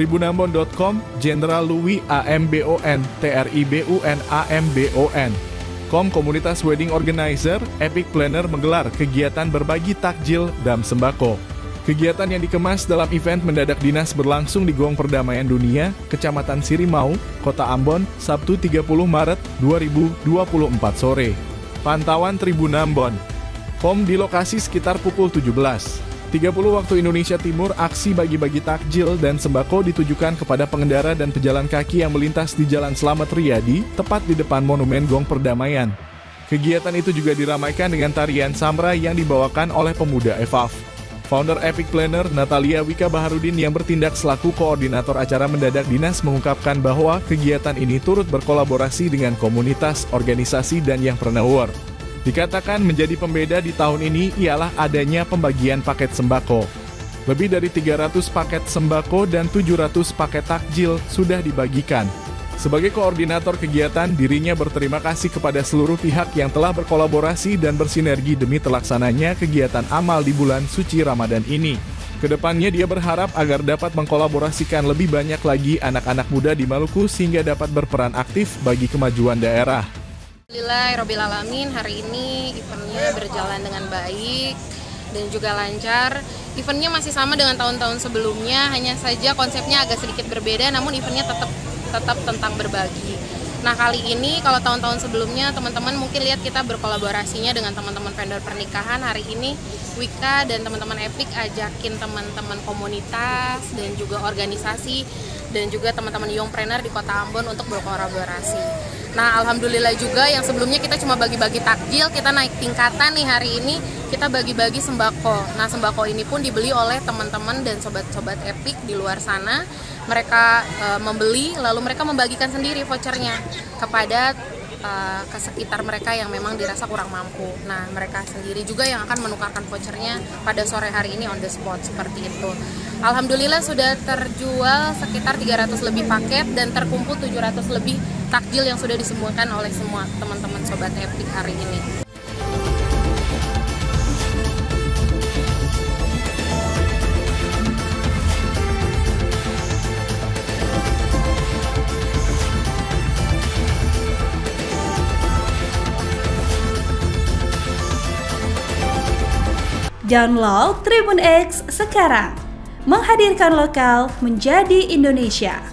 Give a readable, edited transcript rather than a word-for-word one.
Tribunambon.com, Jenderal Louis AMBON, TRIBUN AMBON. Komunitas Wedding Organizer, Epic Planner menggelar kegiatan berbagi takjil dan sembako. Kegiatan yang dikemas dalam event mendadak dinas berlangsung di Gong Perdamaian Dunia, Kecamatan Sirimau, Kota Ambon, Sabtu 30 Maret 2024 sore. Pantauan Tribunambon. Di lokasi sekitar pukul 17.30 waktu Indonesia Timur, aksi bagi-bagi takjil dan sembako ditujukan kepada pengendara dan pejalan kaki yang melintas di Jalan Slamet Riyadi, tepat di depan Monumen Gong Perdamaian. Kegiatan itu juga diramaikan dengan tarian Samra yang dibawakan oleh pemuda EVAF. Founder Epic Planner, Natalia Wika Baharudin yang bertindak selaku koordinator acara mendadak dinas mengungkapkan bahwa kegiatan ini turut berkolaborasi dengan komunitas, organisasi, dan yang preneur. Dikatakan menjadi pembeda di tahun ini ialah adanya pembagian paket sembako. Lebih dari 300 paket sembako dan 700 paket takjil sudah dibagikan. Sebagai koordinator kegiatan, dirinya berterima kasih kepada seluruh pihak yang telah berkolaborasi dan bersinergi demi terlaksananya kegiatan amal di bulan suci Ramadan ini. Kedepannya dia berharap agar dapat mengkolaborasikan lebih banyak lagi anak-anak muda di Maluku sehingga dapat berperan aktif bagi kemajuan daerah. Alhamdulillahirrabbilalamin, hari ini eventnya berjalan dengan baik dan juga lancar. Eventnya masih sama dengan tahun-tahun sebelumnya, hanya saja konsepnya agak sedikit berbeda, namun eventnya tetap tentang berbagi. Nah, kali ini kalau tahun-tahun sebelumnya teman-teman mungkin lihat kita berkolaborasinya dengan teman-teman vendor pernikahan. Hari ini Wika dan teman-teman Epic ajakin teman-teman komunitas dan juga organisasi dan juga teman-teman youngpreneur di Kota Ambon untuk berkolaborasi. Nah, alhamdulillah juga yang sebelumnya kita cuma bagi-bagi takjil, kita naik tingkatan nih hari ini, kita bagi-bagi sembako. Nah, sembako ini pun dibeli oleh teman-teman dan sobat-sobat Epic di luar sana. Mereka membeli, lalu mereka membagikan sendiri vouchernya kepada ke sekitar mereka yang memang dirasa kurang mampu. Nah, mereka sendiri juga yang akan menukarkan vouchernya pada sore hari ini on the spot, seperti itu. Alhamdulillah sudah terjual sekitar 300 lebih paket dan terkumpul 700 lebih takjil yang sudah disemuakan oleh semua teman-teman sobat Epic hari ini. Download Tribun X sekarang, menghadirkan lokal menjadi Indonesia.